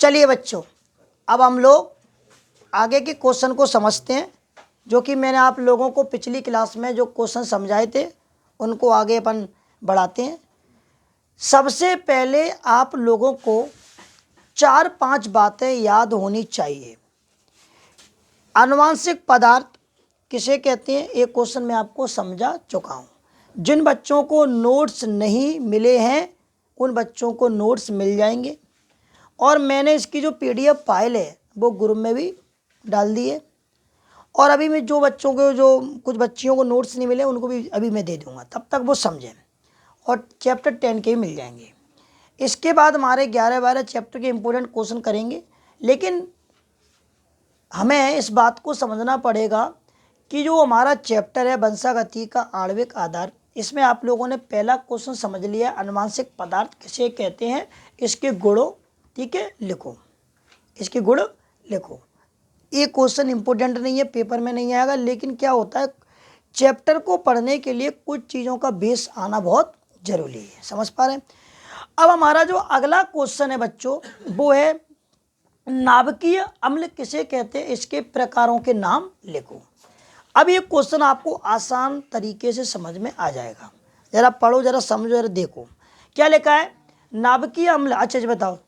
चलिए बच्चों, अब हम लोग आगे के क्वेश्चन को समझते हैं, जो कि मैंने आप लोगों को पिछली क्लास में जो क्वेश्चन समझाए थे उनको आगे अपन बढ़ाते हैं। सबसे पहले आप लोगों को 4-5 बातें याद होनी चाहिए। आनुवांशिक पदार्थ किसे कहते हैं, एक क्वेश्चन मैं आपको समझा चुका हूँ। जिन बच्चों को नोट्स नहीं मिले हैं उन बच्चों को नोट्स मिल जाएंगे, और मैंने इसकी जो PDF फाइल है वो ग्रुप में भी डाल दी है। और अभी मैं जो बच्चों को, जो कुछ बच्चियों को नोट्स नहीं मिले उनको भी अभी मैं दे दूंगा, तब तक वो समझें, और चैप्टर 10 के भी मिल जाएंगे। इसके बाद हमारे 11-12 चैप्टर के इम्पोर्टेंट क्वेश्चन करेंगे। लेकिन हमें इस बात को समझना पड़ेगा कि जो हमारा चैप्टर है वंशागति का आणविक आधार, इसमें आप लोगों ने पहला क्वेश्चन समझ लिया, अनुवांशिक पदार्थ किसे कहते हैं, इसके गुणों, ठीक है, लिखो, इसके गुण लिखो। ये क्वेश्चन इंपॉर्टेंट नहीं है, पेपर में नहीं आएगा, लेकिन क्या होता है, चैप्टर को पढ़ने के लिए कुछ चीज़ों का बेस आना बहुत जरूरी है। समझ पा रहे हैं। अब हमारा जो अगला क्वेश्चन है बच्चों, वो है नाभिकीय अम्ल किसे कहते हैं, इसके प्रकारों के नाम लिखो। अब ये क्वेश्चन आपको आसान तरीके से समझ में आ जाएगा। जरा पढ़ो, जरा समझो, जरा देखो क्या लिखा है। नाभिकीय अम्ल, अच्छा जी बताओ,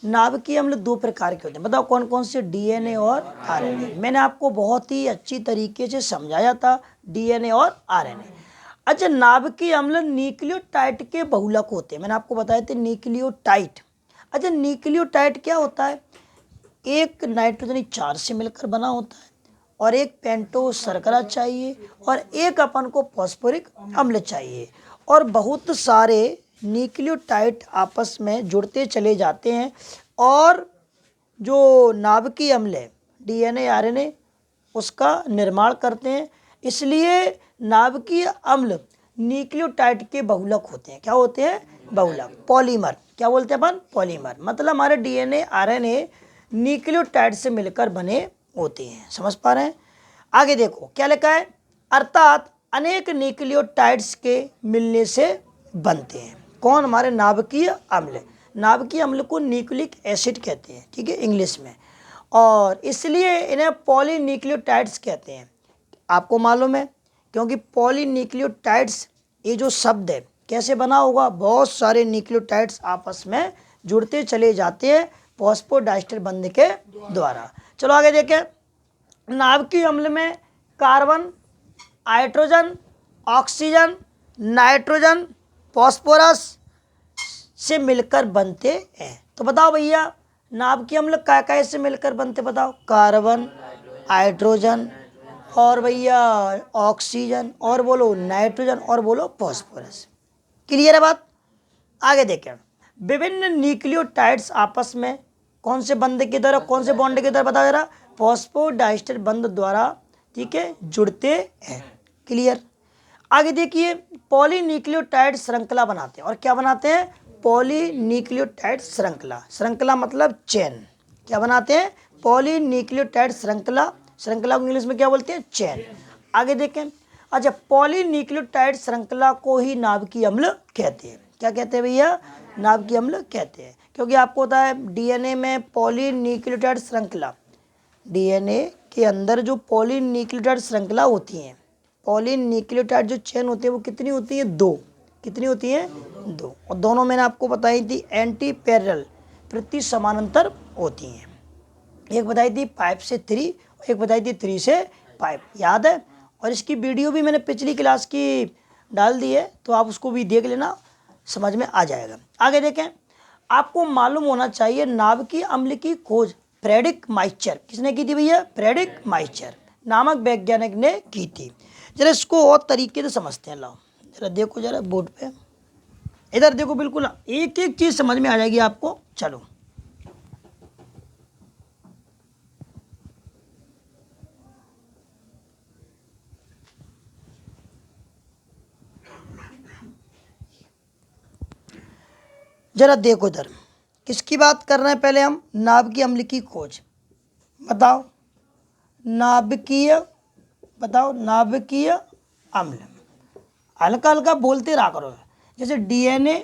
नाभिकीय अम्ल 2 प्रकार के होते हैं, बताओ कौन कौन से, DNA और RNA। मैंने आपको बहुत ही अच्छी तरीके से समझाया था, DNA और RNA। अच्छा, नाभिकीय अम्ल न्यूक्लियोटाइड के बहुलक होते हैं, मैंने आपको बताए थे न्यूक्लियोटाइड। अच्छा, न्यूक्लियोटाइड क्या होता है, एक नाइट्रोजनी 4 से मिलकर बना होता है, और एक पेंटो शर्करा चाहिए, और एक अपन को फॉस्फोरिक अम्ल चाहिए, और बहुत सारे न्यूक्लियोटाइड आपस में जुड़ते चले जाते हैं, और जो नाभिकीय अम्ल है DNA RNA उसका निर्माण करते हैं। इसलिए नाभिकीय अम्ल न्यूक्लियोटाइड के बहुलक होते हैं। क्या होते हैं, बहुलक, पॉलीमर। क्या बोलते हैं अपन, पॉलीमर। मतलब हमारे DNA RNA न्यूक्लियोटाइड से मिलकर बने होते हैं। समझ पा रहे हैं। आगे देखो क्या लिखा है, अर्थात अनेक न्यूक्लियोटाइड्स के मिलने से बनते हैं। कौन, हमारे नाभिकीय अम्ल। नाभिकीय अम्ल को न्यूक्लिक एसिड कहते हैं, ठीक है, इंग्लिश में, और इसलिए इन्हें पॉलीन्यूक्लियोटाइड्स कहते हैं। आपको मालूम है, क्योंकि पॉलीन्यूक्लियोटाइड्स ये जो शब्द है कैसे बना होगा, बहुत सारे न्यूक्लियोटाइड्स आपस में जुड़ते चले जाते हैं फॉस्फोडाइस्टर बंध के द्वारा। चलो आगे देखें। नाभिकीय अम्ल में carbon, hydrogen, oxygen, nitrogen, phosphorus से मिलकर बनते हैं। तो बताओ भैया, नाभिकीय अम्ल क्या से मिलकर बनते, बताओ, कार्बन, हाइड्रोजन, और भैया ऑक्सीजन, और बोलो नाइट्रोजन, और बोलो फॉस्फोरस। क्लियर है बात। आगे देखें, विभिन्न न्यूक्लियोटाइड्स आपस में कौन से बंध के द्वारा, कौन से बॉन्ड के द्वारा, बताओ जरा, फॉस्फोडाइस्टर बंध द्वारा, ठीक है, जुड़ते हैं। क्लियर। आगे देखिए, पॉलीन्यूक्लियोटाइड श्रृंखला बनाते हैं, और क्या बनाते हैं, पॉलीन्यूक्लियोटाइड श्रृंखला। श्रृंखला मतलब चेन। क्या बनाते हैं, पॉलीन्यूक्लियोटाइड श्रृंखला। श्रृंखला को इंग्लिश में क्या बोलते हैं, चेन। आगे देखें, अच्छा, पॉलीन्यूक्लियोटाइड श्रृंखला को ही नाभिकीय अम्ल कहते हैं। क्या कहते हैं भैया, नाभिकीय अम्ल कहते हैं, क्योंकि आपको होता है DNA में पॉलीन्यूक्लियोटाइड श्रृंखला, DNA के अंदर जो पॉलीन्यूक्लियोटाइड श्रृंखला होती हैं, पॉलीन्यूक्लियोटाइड जो चेन होती है वो कितनी होती है, 2। कितनी होती है, 2। और दोनों मैंने आपको बताई थी एंटी पैरेलल, प्रति समानांतर होती हैं। एक बताई थी 5 से 3, एक बताई थी 3 से 5, याद है। और इसकी वीडियो भी मैंने पिछली क्लास की डाल दी है, तो आप उसको भी देख लेना, समझ में आ जाएगा। आगे देखें, आपको मालूम होना चाहिए नाभिकीय अम्ल की खोज फ्रेडरिक माइचर, किसने की थी भैया, फ्रेडरिक माइचर नामक वैज्ञानिक ने की थी। जरा इसको और तरीके से समझते हैं, लाओ जरा देखो, जरा बोर्ड पे इधर देखो, बिल्कुल एक एक चीज समझ में आ जाएगी आपको। चलो जरा देखो इधर, किसकी बात कर रहे हैं, पहले हम नाभिकीय अम्ल की खोज। बताओ नाभिकीय, बताओ नाभिकीय अम्ल, हल्का हल्का बोलते रहा करो। जैसे DNA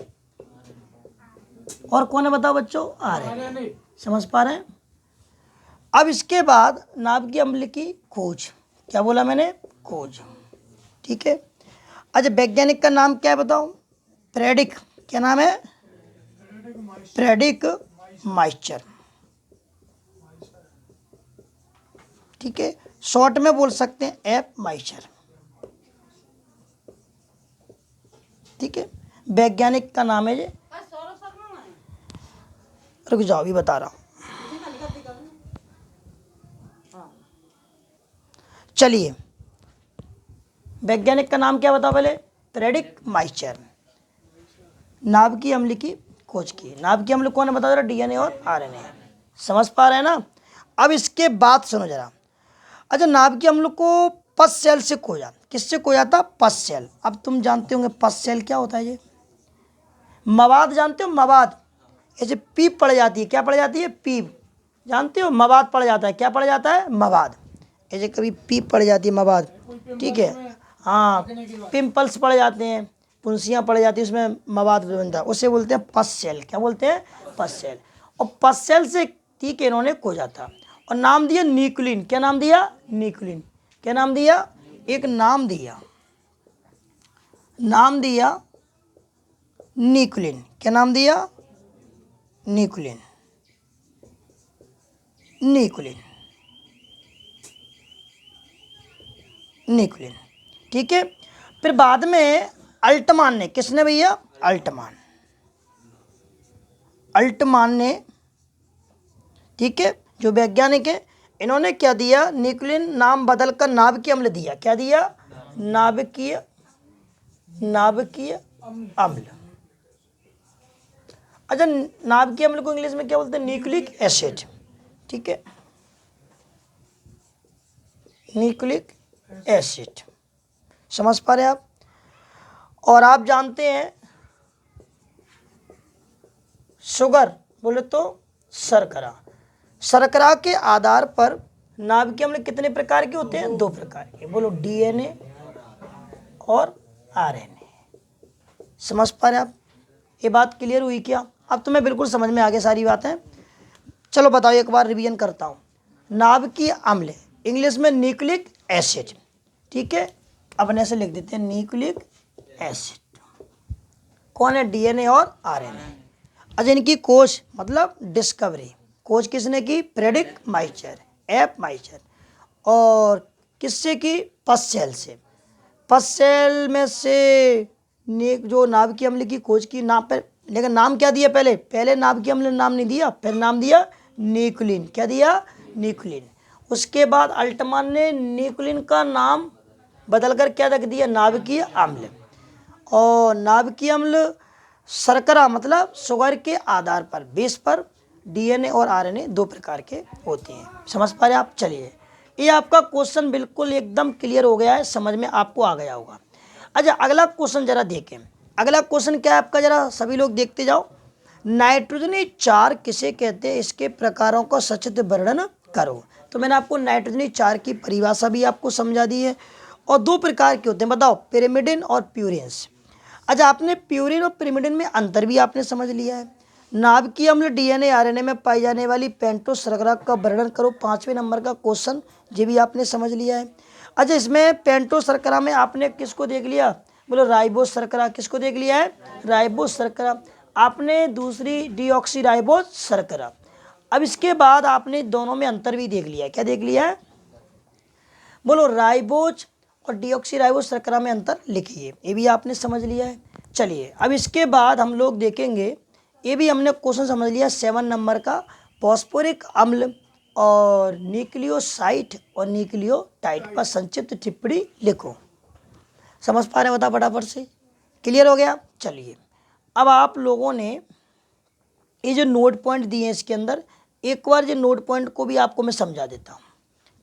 और कौन है बताओ बच्चों? आरएनए। समझ पा रहे हैं? अब इसके बाद नाभिकीय अम्ल की खोज, क्या बोला मैंने? खोज। ठीक है। अच्छा, वैज्ञानिक का नाम क्या है बताओ? फ्रेडरिक, क्या नाम है? फ्रेडरिक माइस्चर। ठीक है, शॉर्ट में बोल सकते हैं एफ माइस्चर। ठीक है, वैज्ञानिक का नाम है ये। रुक जाओ, अभी बता रहा हूं। चलिए, वैज्ञानिक का नाम क्या बताओ पहले? फ्रेडरिक माइस्चर। नाभिकीय अम्ल की खोज की। नाभिकीय अम्ल कौन है बताओ जरा? डीएनए और आरएनए। समझ पा रहे हैं ना? अब इसके बाद सुनो जरा। अच्छा, नाभिकीय अम्ल को पस सेल से खोजा। किससे खोजा था? पस सेल। अब तुम जानते होंगे पस सेल क्या होता है? ये मवाद जानते हो? मवाद, ऐसे पीप पड़ जाती है। क्या पड़ जाती है? पीप। जानते हो? मवाद पड़ जाता है। क्या पड़ जाता है? मवाद। ऐसे कभी पीप पड़ जाती है, मवाद। ठीक है, हाँ, पिंपल्स पड़ जाते हैं, पुंसियाँ पड़ जाती है, उसमें मवाद बनता है, उसे बोलते हैं पस सेल। क्या बोलते हैं? पस सेल। और पस सेल से ठीक है इन्होंने खोजा था और नाम दिया न्यूक्लिन। क्या नाम दिया? न्यूक्लिन। क्या नाम दिया? एक नाम दिया, नाम दिया न्यूक्लिन। क्या नाम दिया? न्यूक्लिन। Nuclein, nuclein. ठीक है, फिर बाद में अल्टमान ने, किसने भैया? अल्टमान। अल्टमान ने, ठीक है, जो वैज्ञानिक है, इन्होंने क्या दिया? न्यूक्लिन नाम बदलकर नाभिकीय अम्ल दिया। क्या दिया? नाभिकीय अम्ल। अच्छा, नाभिकीय अम्ल को इंग्लिश में क्या बोलते हैं? Nucleic acid. ठीक है, न्यूक्लिक एसिड। समझ पा रहे हैं आप? और आप जानते हैं शुगर बोले तो शर्करा। शर्करा के आधार पर नाभिकीय अम्ल कितने प्रकार के होते हैं? 2 प्रकार के। बोलो, डीएनए और आरएनए। समझ पा रहे हैं आप? ये बात क्लियर हुई क्या? अब तुम्हें बिल्कुल समझ में आ गई सारी बातें। चलो बताओ, एक बार रिवीजन करता हूँ। नाभिकीय अम्ल इंग्लिश में न्यूक्लिक एसिड। ठीक है, अपने से लिख देते हैं न्यूक्लिक एसिड। कौन है? डीएनए और आरएनए। अच्छा, इनकी खोज मतलब डिस्कवरी, खोज किसने की? Friedrich Miescher, F Miescher. और किससे की? पस सेल से। पस सेल में से जो नाभिकीय अम्ल की खोज की नाम पर, लेकिन नाम क्या दिया? पहले नाभिकीय अम्ल नाम नहीं दिया, फिर नाम दिया न्यूक्लिन। क्या दिया? न्यूक्लिन। उसके बाद अल्टमान ने न्यूक्लिन का नाम बदलकर क्या रख दिया? नाभिकीय अम्ल। और नाभिकीय अम्ल शर्करा मतलब शुगर के आधार पर, बेस पर डीएनए और आरएनए 2 प्रकार के होते हैं। समझ पा रहे आप? चलिए, ये आपका क्वेश्चन बिल्कुल एकदम क्लियर हो गया है, समझ में आपको आ गया होगा। अच्छा, अगला क्वेश्चन जरा देखें। अगला क्वेश्चन क्या है आपका? जरा सभी लोग देखते जाओ। नाइट्रोजनी क्षार किसे कहते हैं? इसके प्रकारों का सचित्र वर्णन करो। तो मैंने आपको नाइट्रोजनी क्षार की परिभाषा भी आपको समझा दी है। और 2 प्रकार के होते हैं, बताओ, पिरिमिडिन और प्यूरिन्स। अच्छा, आपने प्यूरिन और पिरिमिडिन में अंतर भी आपने समझ लिया है। नाभिकीय अम्ल डीएनए आरएनए में पाई जाने वाली पेंटोस शर्करा का वर्णन करो, 5वें नंबर का क्वेश्चन, ये भी आपने समझ लिया है। अच्छा, इसमें पेंटोस शर्करा में आपने किसको देख लिया? बोलो, राइबोस शर्करा। किसको देख लिया है? राइबोस शर्करा। आपने दूसरी डीऑक्सीराइबोस शर्करा। अब इसके बाद आपने दोनों में अंतर भी देख लिया है। क्या देख लिया है? बोलो, राइबोज और डीऑक्सीराइबोस शर्करा में अंतर लिखिए। ये भी आपने समझ लिया है। चलिए, अब इसके बाद हम लोग देखेंगे, ये भी हमने क्वेश्चन समझ लिया 7 नंबर का, फॉस्फोरिक अम्ल और न्यूक्लियोसाइड और न्यूक्लियोटाइड पर संक्षिप्त टिप्पणी लिखो। समझ पा रहे हैं? बता फटाफट से। क्लियर हो गया? चलिए, अब आप लोगों ने ये जो नोट पॉइंट दिए हैं इसके अंदर, एक बार जो नोट पॉइंट को भी आपको मैं समझा देता हूँ।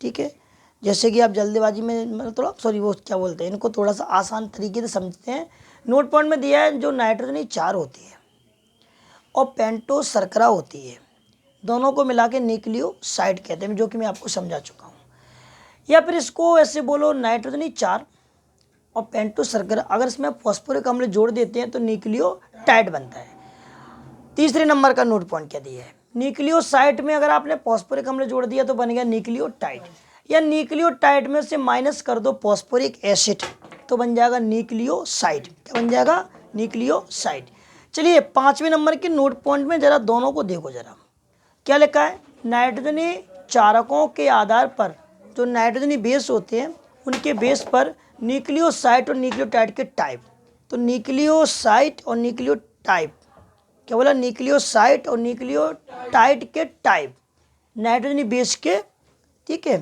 ठीक है, जैसे कि आप जल्दबाजी में मतलब थोड़ा वो क्या बोलते हैं, इनको थोड़ा सा आसान तरीके से समझते हैं। नोट पॉइंट में दिया है जो नाइट्रोजनी क्षार होती है और पेंटोस शर्करा होती है, दोनों को मिला के न्यूक्लियोसाइड कहते हैं, जो कि मैं आपको समझा चुका हूँ। या फिर इसको ऐसे बोलो, नाइट्रोजनी क्षार और पेंटोस शर्करा, अगर इसमें फॉस्फोरिक अम्ल जोड़ देते हैं तो न्यूक्लियोटाइड बनता है। तीसरे नंबर का नोट पॉइंट क्या दिया है, न्यूक्लियोसाइड में अगर आपने फॉस्फोरिक अम्ल जोड़ दिया तो बन गया न्यूक्लियोटाइड, या न्यूक्लियोटाइड में से माइनस कर दो फॉस्फोरिक एसिड तो बन जाएगा न्यूक्लियोसाइड। क्या बन जाएगा, न्यूक्लियोसाइड। चलिए 5वें नंबर के नोट पॉइंट में जरा दोनों को देखो जरा, क्या लिखा है, नाइट्रोजनी चारकों के आधार पर जो नाइट्रोजनी बेस होते हैं उनके बेस पर न्यूक्लियोसाइड और न्यूक्लियोटाइड के टाइप, तो न्यूक्लियोसाइड और न्यूक्लियोटाइड, क्या बोला, न्यूक्लियोसाइड और न्यूक्लियोटाइड के टाइप नाइट्रोजनी बेस के, ठीक है,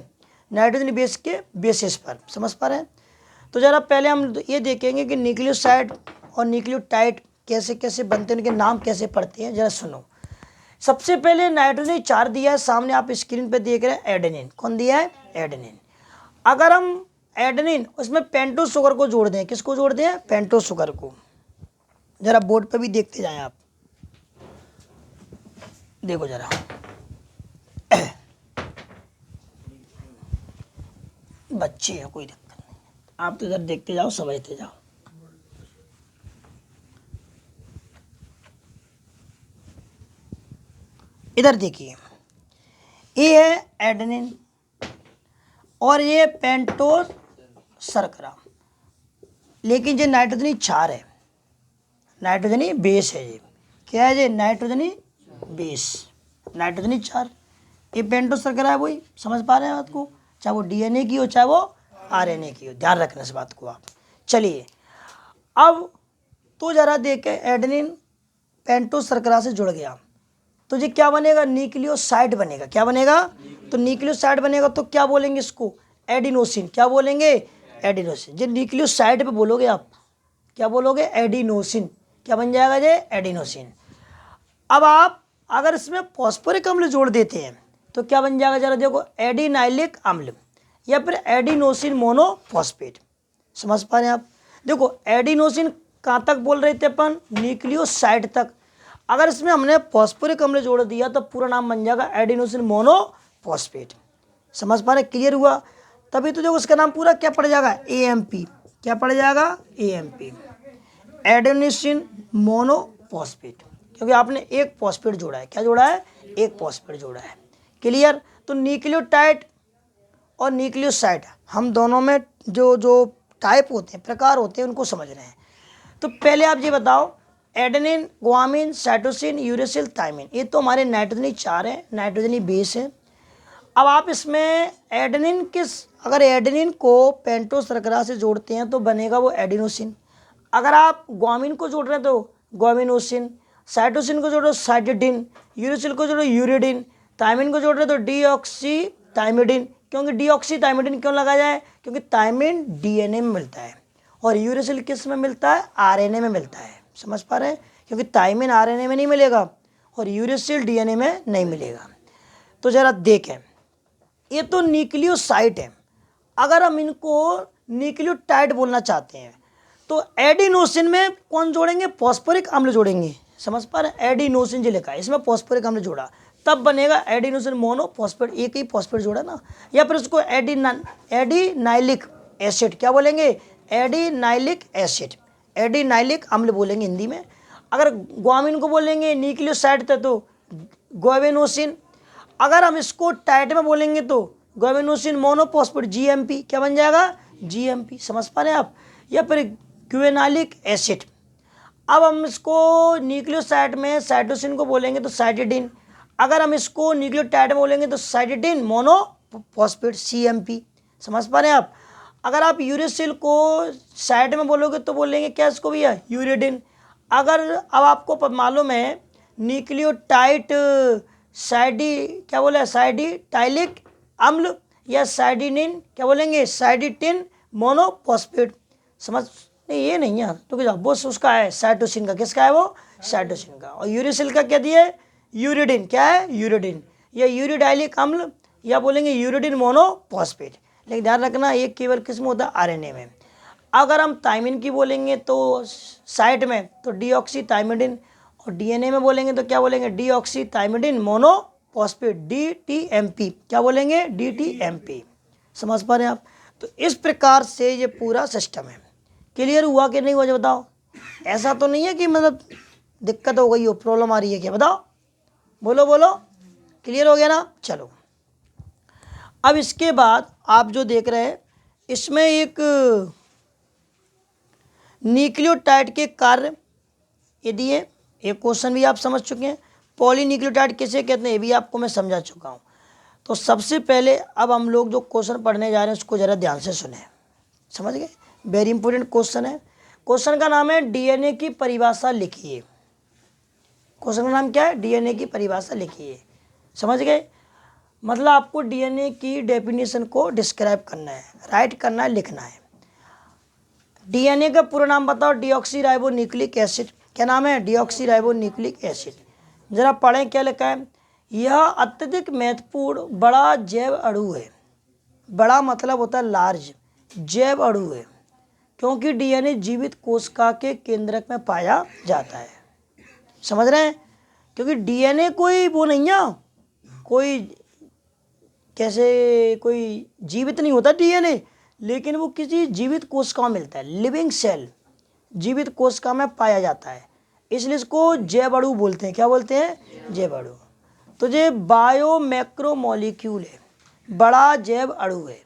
नाइट्रोजनी बेस के बेसिस पर, समझ पा रहे हैं। तो जरा पहले हम ये देखेंगे कि न्यूक्लियोसाइड और न्यूक्लियोटाइड कैसे कैसे बनते हैं, उनके नाम कैसे पड़ते हैं, जरा सुनो। सबसे पहले नाइट्रोजन 4 दिया है, सामने आप स्क्रीन पे देख रहे हैं एडेनिन, कौन दिया है, एडेनिन। अगर हम एडेनिन उसमें पेंटो शुगर को जोड़ दें, किसको जोड़ दें, पेंटो शुगर को, जरा बोर्ड पे भी देखते जाएं आप, देखो जरा बच्चे हैं कोई दिक्कत नहीं, आप तो इधर देखते जाओ समझते जाओ। इधर देखिए, ये है एडेनिन और ये पेंटोस शर्करा, लेकिन ये नाइट्रोजनी 4 है, नाइट्रोजनी बेस है, ये क्या है, ये नाइट्रोजनी बेस, नाइट्रोजनी 4, ये पेंटोस शर्करा है, वही समझ पा रहे हैं बात को, चाहे वो डीएनए की हो चाहे वो आरएनए की हो, ध्यान रखना इस बात को आप। चलिए अब तो जरा देखें, एडेनिन पेंटोस शर्करा से जुड़ गया तो ये क्या बनेगा, न्यूक्लियोसाइड बनेगा, क्या बनेगा, तो न्यूक्लियोसाइड बनेगा तो क्या बोलेंगे इसको, एडिनोसिन, क्या बोलेंगे, एडिनोसिन। जो न्यूक्लियोसाइड पे बोलोगे आप, क्या बोलोगे, एडिनोसिन, क्या बन जाएगा ये, एडिनोसिन। अब आप अगर इसमें फॉस्फोरिक अम्ल जोड़ देते हैं तो क्या बन जाएगा, जरा देखो, एडिनाइलिक अम्ल या फिर एडिनोसिन मोनोफॉस्फेट, समझ पा रहे हैं आप। देखो एडिनोसिन कहाँ तक बोल रहे थे अपन, न्यूक्लियोसाइड तक, अगर इसमें हमने फॉस्फोरिक अम्ल जोड़ दिया तो पूरा नाम बन जाएगा एडिनोसिन मोनोफॉस्फेट, समझ पा रहे, क्लियर हुआ। तभी तो देखो उसका नाम पूरा क्या पड़ जाएगा, एएमपी, क्या पड़ जाएगा, एएमपी, एडिनोसिन मोनोफॉस्फेट, क्योंकि आपने एक फॉस्फेट जोड़ा है, क्या जोड़ा है, एक फॉस्फेट जोड़ा है, क्लियर। तो न्यूक्लियोटाइड और न्यूक्लियोसाइड हम दोनों में जो जो टाइप होते हैं, प्रकार होते हैं, उनको समझ रहे हैं। तो पहले आप ये बताओ, adenine, guanine, cytosine, uracil, thiamine, ये तो हमारे नाइट्रोजनी 4 है, नाइट्रोजनी बेस है। अब आप इसमें एडेनिन अगर एडेनिन को पेंटोस शर्करा से जोड़ते हैं तो बनेगा वो एडिनोसिन, अगर आप ग्वामिन को जोड़ रहे हैं तो ग्वामिनोसिन, साइटोसिन को जोड़ो साइटिडिन, यूरेसिल को जोड़ो यूरिडिन, थायमिन को जोड़ रहे तो डीऑक्सी थायमिडिन, क्योंकि डीऑक्सी थायमिडिन क्यों लगा जाए, क्योंकि थायमिन डीएनए में मिलता है और यूरेसिल किस में मिलता है, आरएनए में मिलता है, समझ पा रहे हैं, क्योंकि थायमिन आरएनए में नहीं मिलेगा और यूरेसिल डीएनए में नहीं मिलेगा। तो जरा देखें, ये तो न्यूक्लियोसाइड है, अगर हम इनको न्यूक्लियोटाइड बोलना चाहते हैं तो एडिनोसिन में कौन जोड़ेंगे, फॉस्फोरिक अम्ल जोड़ेंगे, समझ पा रहे हैं, एडिनोसिन जो लिखा है इसमें फॉस्फोरिक अम्ल जोड़ा तब बनेगा एडिनोसिन मोनोफॉस्फेट, एक ही फॉस्फेट जोड़ा ना, या फिर उसको एडिनाइलिक एसिड, क्या बोलेंगे, एडिनाइलिक एसिड, एडिनाइलिक अम्ल बोलेंगे हिंदी में। अगर ग्वामिन को बोलेंगे न्यूक्लियोसाइड था तो ग्वावेनोसिन, अगर हम इसको टाइट में बोलेंगे तो ग्वावेनोसिन मोनोफॉस्फेट, जीएमपी, क्या बन जाएगा, जीएमपी, समझ पा रहे हैं आप, या फिर ग्वेनालिक एसिड। अब हम इसको न्यूक्लियोसाइड में साइटोसिन को बोलेंगे तो साइटिडिन, अगर हम इसको न्यूक्लियोटाइड में बोलेंगे तो साइटिडिन मोनोफॉस्फेट, सीएमपी, समझ पा रहे हैं आप। अगर आप यूरेसिल को साइड में बोलोगे तो बोलेंगे क्या इसको भैया, यूरिडिन। अगर अब आपको मालूम है न्यूक्लियोटाइड साइडी, क्या बोला, साइडिटाइलिक अम्ल या साइडिनिन, क्या बोलेंगे, साइडिटिन मोनोफॉस्फेट, समझ नहीं, ये नहीं है तो क्या बस उसका है साइटोसिन का, किसका है वो, साइटोसिन का। और यूरेसिल का क्या दिया है, यूरिडिन, क्या है, यूरिडिन, या यूरिडाइलिक अम्ल या बोलेंगे यूरिडिन मोनोफॉस्फेट, लेकिन ध्यान रखना ये केवल किस्म होता है आरएनए में। अगर हम थायमिन की बोलेंगे तो साइट में तो डीऑक्सी थायमिडिन, और डीएनए में बोलेंगे तो क्या बोलेंगे, डीऑक्सी थायमिडिन मोनोफॉस्फेट, डीटीएमपी, क्या बोलेंगे, डीटीएमपी, समझ पा रहे हैं आप। तो इस प्रकार से ये पूरा सिस्टम है, क्लियर हुआ कि नहीं हुआ, जो बताओ। ऐसा तो नहीं है कि मतलब दिक्कत हो गई हो, प्रॉब्लम आ रही है क्या, बताओ, बोलो बोलो, क्लियर हो गया ना। चलो अब इसके बाद आप जो देख रहे हैं इसमें एक न्यूक्लियोटाइड के कार्य ये दिए, एक क्वेश्चन भी आप समझ चुके हैं। पॉलीन्यूक्लियोटाइड किसे कहते हैं ये भी आपको मैं समझा चुका हूँ। तो सबसे पहले अब हम लोग जो क्वेश्चन पढ़ने जा रहे हैं उसको ज़रा ध्यान से सुने, समझ गए, वेरी इंपॉर्टेंट क्वेश्चन है। क्वेश्चन का नाम है डीएनए की परिभाषा लिखिए। क्वेश्चन का नाम क्या है, डीएनए की परिभाषा लिखिए, समझ गए। मतलब आपको डीएनए की डेफिनेशन को डिस्क्राइब करना है, राइट करना है, लिखना है। डीएनए का पूरा नाम बताओ, डीऑक्सीराइबोन्यूक्लिक एसिड। क्या नाम है, डीऑक्सीराइबोन्यूक्लिक एसिड। जरा पढ़ें क्या लिखा है, यह अत्यधिक महत्वपूर्ण बड़ा जैव अणु है। बड़ा मतलब होता है लार्ज, जैव अणु है क्योंकि डीएनए जीवित कोशिका के केंद्रक में पाया जाता है, समझ रहे हैं। क्योंकि डीएनए कोई वो नहीं है, कोई कैसे कोई जीवित नहीं होता डीएनए, लेकिन वो किसी जीवित कोशिका में मिलता है, लिविंग सेल, जीवित कोशिका में पाया जाता है, इसलिए इसको जैव अणु बोलते हैं। क्या बोलते हैं, जैव अणु। तो ये बायो मैक्रोमोलिक्यूल है, बड़ा जैव अणु है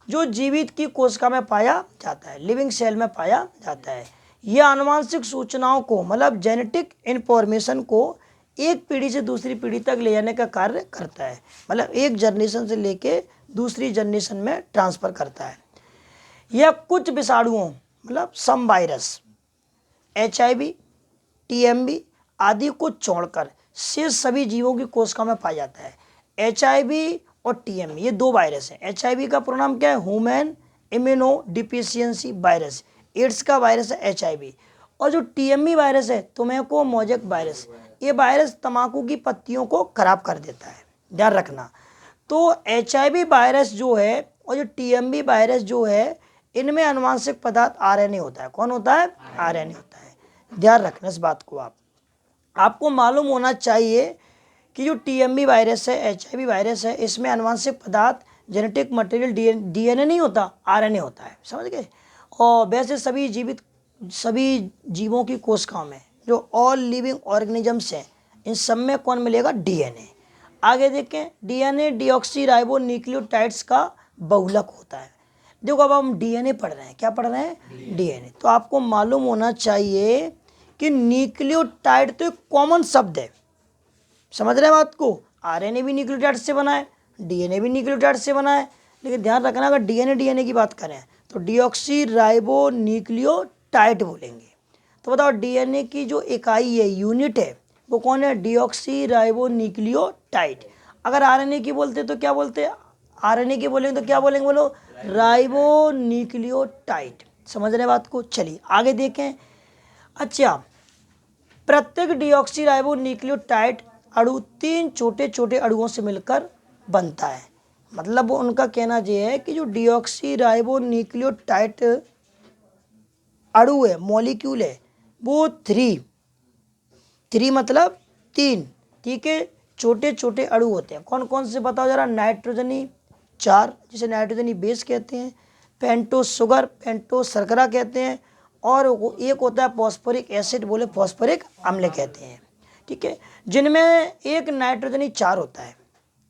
जो जीवित की कोशिका में पाया जाता है, लिविंग सेल में पाया जाता है। यह आनुवांशिक सूचनाओं को मतलब जेनेटिक इंफॉर्मेशन को एक पीढ़ी से दूसरी पीढ़ी तक ले जाने का कार्य करता है, मतलब एक जनरेशन से लेके दूसरी जनरेशन में ट्रांसफ़र करता है। यह कुछ विषाणुओं मतलब सम वायरस, HIV, TMB आदि को छोड़कर शेष सभी जीवों की कोशिका में पाया जाता है। HIV और TMB ये दो वायरस हैं। HIV का पूरा नाम क्या है, human immunodeficiency virus. AIDS का वायरस है HIV। और जो TMB वायरस है, टोबैको मोजेक वायरस, ये वायरस तंबाकू की पत्तियों को खराब कर देता है, ध्यान रखना। तो HIV वायरस जो है और जो TMB वायरस जो है, इनमें आनुवांशिक पदार्थ RNA होता है। कौन होता है, RNA होता है, ध्यान रखना इस बात को। आपको मालूम होना चाहिए कि जो TMB वायरस है, HIV वायरस है, इसमें आनुवांशिक पदार्थ जेनेटिक मटेरियल DNA नहीं होता, RNA होता है, समझ गए। और वैसे सभी जीवों की कोशिकाओं में जो ऑल लिविंग ऑर्गेनिजम्स हैं, इन सब में कौन मिलेगा, DNA। आगे देखें, DNA डीऑक्सीराइबोन्यूक्लियोटाइड्स का बहुलक होता है। देखो अब हम DNA पढ़ रहे हैं, क्या पढ़ रहे हैं, DNA। तो आपको मालूम होना चाहिए कि न्यूक्लियोटाइड तो एक कॉमन शब्द है, समझ रहे हैं बात को। RNA भी न्यूक्लियोटाइड से बना है, DNA भी न्यूक्लियोटाइड से बना है, लेकिन ध्यान रखना अगर DNA की बात करें तो डीऑक्सीराइबोन्यूक्लियोटाइड बोलेंगे। तो बताओ DNA की जो इकाई है, यूनिट है, वो कौन है, डीऑक्सीराइबोन्यूक्लियोटाइड। अगर RNA की बोलते तो क्या बोलते, RNA की बोलेंगे तो क्या बोलेंगे, बोलो राइबोन्यूक्लियोटाइड, समझ रहे बात को। चलिए आगे देखें। अच्छा, प्रत्येक डीऑक्सीराइबोन्यूक्लियोटाइड अणु 3 छोटे छोटे अणुओं से मिलकर बनता है। मतलब उनका कहना यह है कि जो डीऑक्सीराइबोन्यूक्लियोटाइड अणु है, मॉलिक्यूल है, वो 3 मतलब 3, ठीक है, छोटे छोटे अणु होते हैं। कौन कौन से बताओ जरा, नाइट्रोजनी 4 जिसे नाइट्रोजनी बेस कहते हैं, पेंटो शुगर, पेंटो शर्करा कहते हैं, और एक होता है फॉस्फोरिक एसिड, बोले फॉस्फोरिक अम्ल कहते हैं, ठीक है, जिनमें एक नाइट्रोजनी 4 होता है,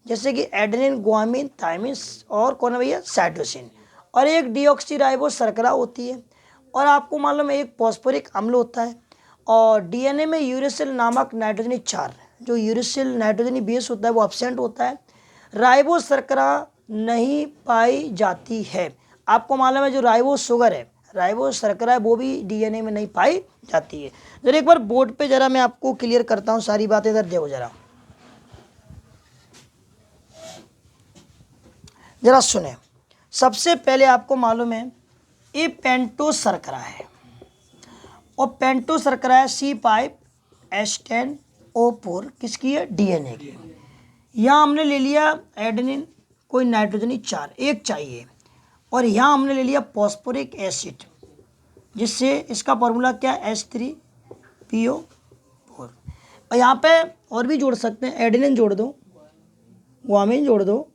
जैसे कि एडेनिन, गुआनिन, थायमिन और कौन है भैया, साइटोसिन। और एक डीऑक्सीराइबो शर्करा होती है, और आपको मालूम है एक फॉस्फोरिक अम्ल होता है। और DNA में यूरेसिल नामक नाइट्रोजनी 4, जो यूरेसिल नाइट्रोजनी बेस होता है वो एब्सेंट होता है। राइबो शर्करा नहीं पाई जाती है। आपको मालूम है जो राइबो शुगर है, राइबो शर्करा है, वो भी DNA में नहीं पाई जाती है। जरा एक बार बोर्ड पे जरा मैं आपको क्लियर करता हूँ सारी बातें, इधर देखो जरा सुने। सबसे पहले आपको मालूम है ये पेंटो शर्करा है, और पेंटो शर्करा है C5H10O4, किसकी है, DNA की। यहाँ हमने ले लिया एडेनिन, कोई नाइट्रोजनी 4 एक चाहिए, और यहाँ हमने ले लिया फॉस्फोरिक एसिड, जिससे इसका फॉर्मूला क्या है, H3PO4। और यहाँ पे और भी जोड़ सकते हैं, एडेनिन जोड़ दो, गुआनिन जोड़ दो,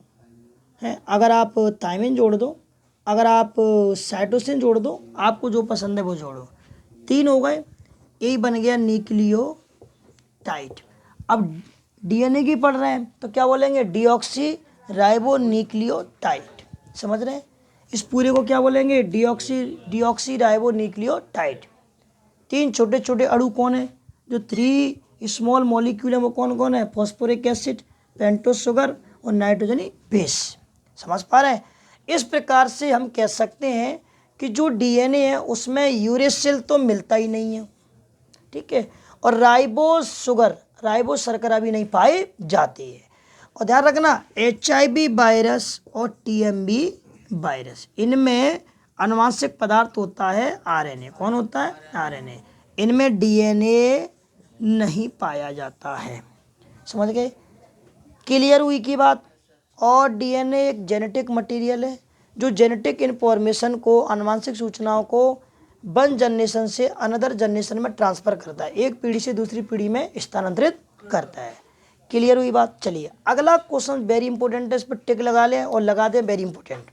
है, अगर आप थायमिन जोड़ दो, अगर आप साइटोसिन जोड़ दो, आपको जो पसंद है वो जोड़ो। 3 हो गए, यही बन गया न्यूक्लियोटाइड। टाइट। अब डीएनए की पढ़ रहे हैं तो क्या बोलेंगे, डीऑक्सी राइबो न्यूक्लियोटाइड। समझ रहे हैं, इस पूरे को क्या बोलेंगे, डीऑक्सी राइबो न्यूक्लियोटाइड। 3 छोटे छोटे अणु कौन है, जो 3 स्मॉल मॉलिक्यूल है वो कौन कौन है, फॉस्फोरिक एसिड, पेंटोस शुगर और नाइट्रोजनी बेस। समझ पा रहे हैं। इस प्रकार से हम कह सकते हैं कि जो डीएनए है उसमें यूरेसिल तो मिलता ही नहीं है, ठीक है, और राइबो शर्करा भी नहीं पाई जाती है। और ध्यान रखना, HIV वायरस और TMB वायरस, इनमें आनुवांशिक पदार्थ होता है RNA। कौन होता है, RNA। इनमें DNA नहीं पाया जाता है। समझ गए, क्लियर हुई की बात। और DNA एक जेनेटिक मटेरियल है जो जेनेटिक इन्फॉर्मेशन को, आनुवांशिक सूचनाओं को वन जनरेशन से अनदर जनरेशन में ट्रांसफ़र करता है, एक पीढ़ी से दूसरी पीढ़ी में स्थानांतरित करता है। क्लियर हुई बात। चलिए अगला क्वेश्चन वेरी इंपॉर्टेंट है, इस पर टिक लगा लें और लगा दें वेरी इंपॉर्टेंट।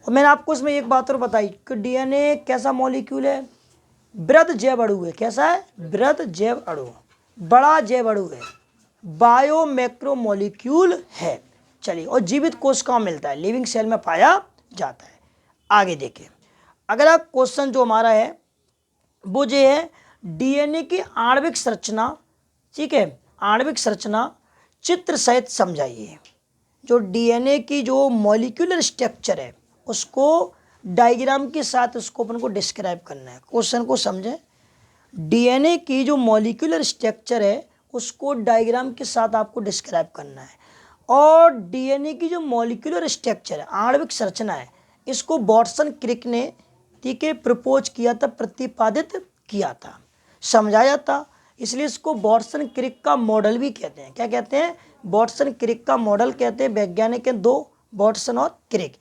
और मैंने आपको इसमें एक बात और बताई कि डीएनए कैसा मॉलिक्यूल है, वृहद जैव अणु है। कैसा है, वृहद जैव अणु, बड़ा जैव अणु है, बायो मैक्रो मॉलिक्यूल है। चलिए, और जीवित कोशिका मिलता है, लिविंग सेल में पाया जाता है। आगे देखें, अगला क्वेश्चन जो हमारा है वो ये है, डीएनए की आणविक संरचना, ठीक है, आणविक संरचना चित्र सहित समझाइए। जो डीएनए की जो मॉलिक्यूलर स्ट्रक्चर है उसको डायग्राम के साथ उसको अपन को डिस्क्राइब करना है। क्वेश्चन को समझें, डीएनए की जो मॉलिक्यूलर स्ट्रक्चर है उसको डायग्राम के साथ आपको डिस्क्राइब करना है। और डीएनए की जो मॉलिक्यूलर स्ट्रक्चर है, आणविक संरचना है, इसको वाटसन क्रिक ने, ठीक है, प्रपोज किया था, प्रतिपादित किया था, समझाया था। इसलिए इसको वाटसन क्रिक का मॉडल भी कहते हैं। क्या कहते हैं, वाटसन क्रिक का मॉडल कहते हैं। वैज्ञानिक हैं 2, वाटसन और क्रिक,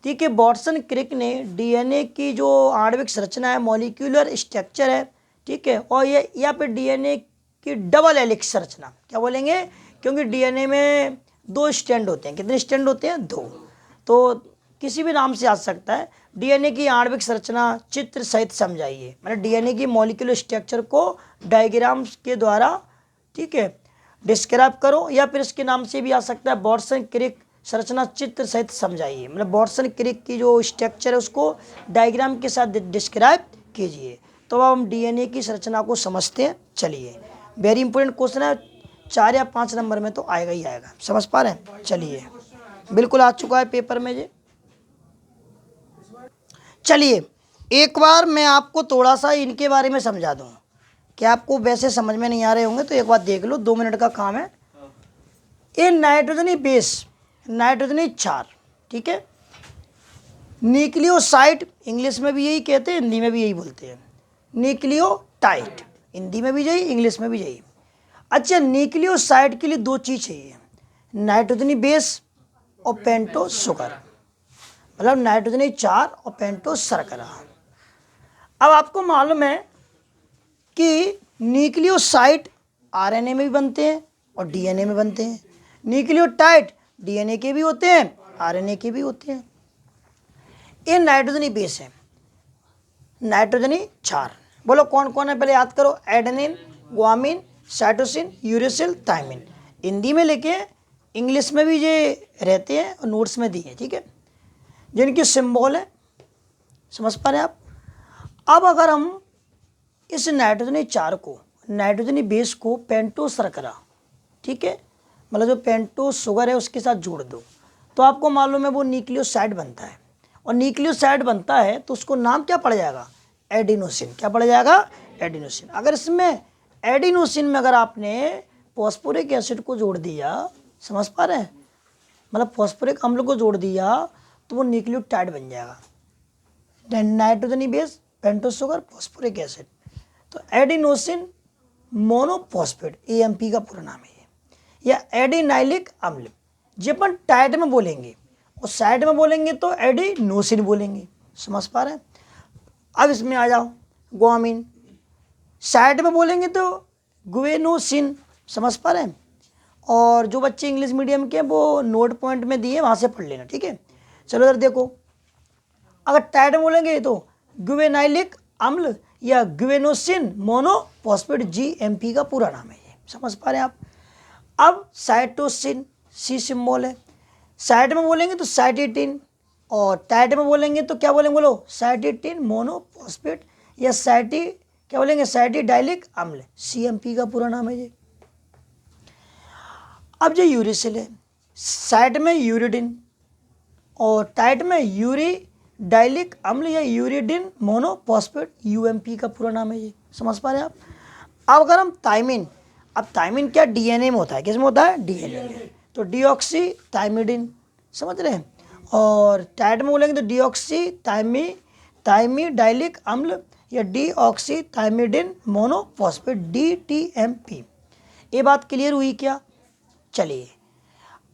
ठीक है। वाटसन क्रिक ने डीएनए की जो आणविक संरचना है, मॉलिक्यूलर स्ट्रक्चर है, ठीक है, और ये या फिर डीएनए की डबल हेलिक्स संरचना, क्या बोलेंगे, क्योंकि डीएनए में 2 स्ट्रैंड होते हैं। कितने स्ट्रैंड होते हैं, 2, तो किसी भी नाम से आ सकता है। डीएनए की आणविक संरचना चित्र सहित समझाइए, मतलब डीएनए की मॉलिक्यूलर स्ट्रक्चर को डायग्राम्स के द्वारा, ठीक है, डिस्क्राइब करो, या फिर इसके नाम से भी आ सकता है वाटसन क्रिक संरचना चित्र सहित समझाइए। मतलब वाटसन क्रिक की जो स्ट्रक्चर है उसको डायग्राम के साथ डिस्क्राइब कीजिए। तो अब हम डीएनए की संरचना को समझते हैं। चलिए, वेरी इंपॉर्टेंट क्वेश्चन है, 4 या 5 नंबर में तो आएगा ही आएगा। समझ पा रहे हैं। चलिए, बिल्कुल आ चुका है पेपर में ये। चलिए, एक बार मैं आपको थोड़ा सा इनके बारे में समझा दूँ, कि आपको वैसे समझ में नहीं आ रहे होंगे तो एक बार देख लो, 2 मिनट का काम है। ये नाइट्रोजनी बेस, नाइट्रोजनी क्षार, ठीक है, न्यूक्लियोसाइड इंग्लिश में भी यही कहते हैं, हिंदी में भी यही बोलते हैं, न्यूक्लियोटाइड, हिंदी में भी यही, इंग्लिश में भी यही। अच्छा, न्यूक्लियोसाइड के लिए 2 चीज़ चाहिए, नाइट्रोजनी बेस और पेंटोस शुगर, मतलब नाइट्रोजनी क्षार और पेंटोस शर्करा। अब आपको मालूम है कि न्यूक्लियोसाइड आरएनए में भी बनते हैं और डीएनए में बनते हैं, न्यूक्लियोटाइड डीएनए के भी होते हैं, आरएनए के भी होते हैं। ये नाइट्रोजनी बेस है, नाइट्रोजनी क्षार। बोलो कौन कौन है, पहले याद करो, adenine, guanine, cytosine, uracil, thymine. Hindi में लिखे, इंग्लिश में भी ये रहते हैं और नोट्स में दिए, ठीक है, जिनकी सिंबल है। समझ पा रहे हैं आप। अब अगर हम इस नाइट्रोजनी क्षार को, नाइट्रोजनी बेस को पेंटोस शर्करा, ठीक है, मतलब जो पेंटोस शुगर है उसके साथ जोड़ दो, तो आपको मालूम है वो न्यूक्लियोसाइड बनता है। और न्यूक्लियोसाइड बनता है तो उसको नाम क्या पड़ जाएगा, एडिनोसिन। क्या पड़ जाएगा, एडिनोसिन। अगर इसमें एडिनोसिन में अगर आपने फॉस्फोरिक एसिड को जोड़ दिया, समझ पा रहे हैं, मतलब फॉस्फोरिक अम्ल को जोड़ दिया, तो वो न्यूक्लियोटाइड बन जाएगा। नाइट्रोजनी base, pentose sugar, phosphoric acid, तो एडिनोसिन मोनोफॉस्फेट, AMP का पूरा नाम है ये, या एडिनाइलिक अम्ल। जे अपन टाइट में बोलेंगे और साइड में बोलेंगे तो एडिनोसिन बोलेंगे। समझ पा रहे हैं। अब इसमें आ जाओ, ग्वामिन, साइड में बोलेंगे तो गुएनोसिन। समझ पा रहे हैं। और जो बच्चे इंग्लिश मीडियम के वो नोट पॉइंट में दिए, वहाँ से पढ़ लेना, ठीक है। चलो इधर देखो, अगर टाइट में बोलेंगे तो गुवेनाइलिक अम्ल या गुवेनोसिन मोनोफॉस्फेट, GMP का पूरा नाम है ये। समझ पा रहे हैं आप। अब साइटोसिन सी सिम्बोल है, साइड में बोलेंगे तो साइटिन, और टाइट में बोलेंगे तो क्या बोलेंगे, बोलो साइटिन मोनोफॉस्फेट, या क्या बोलेंगे, साइटिडाइलिक अम्ल, CMP का पूरा नाम है ये। अब जो यूरिसिल है, साइड में यूरिडिन और टाइट में यूरिडाइलिक अम्ल या यूरिडिन मोनोफॉस्फेट, UMP का पूरा नाम है ये। समझ पा रहे हैं आप। अब अगर हम थायमिन, अब थायमिन क्या DNA में होता है, किस में होता है, DNA में, तो डीऑक्सी थायमिडिन, समझ रहे हैं। और टाइट में बोलेंगे तो डीऑक्सी थायमिडाइलिक अम्ल या डीऑक्सी थायमिडिन मोनोफॉस्फेट, DTMP। ये बात क्लियर हुई क्या। चलिए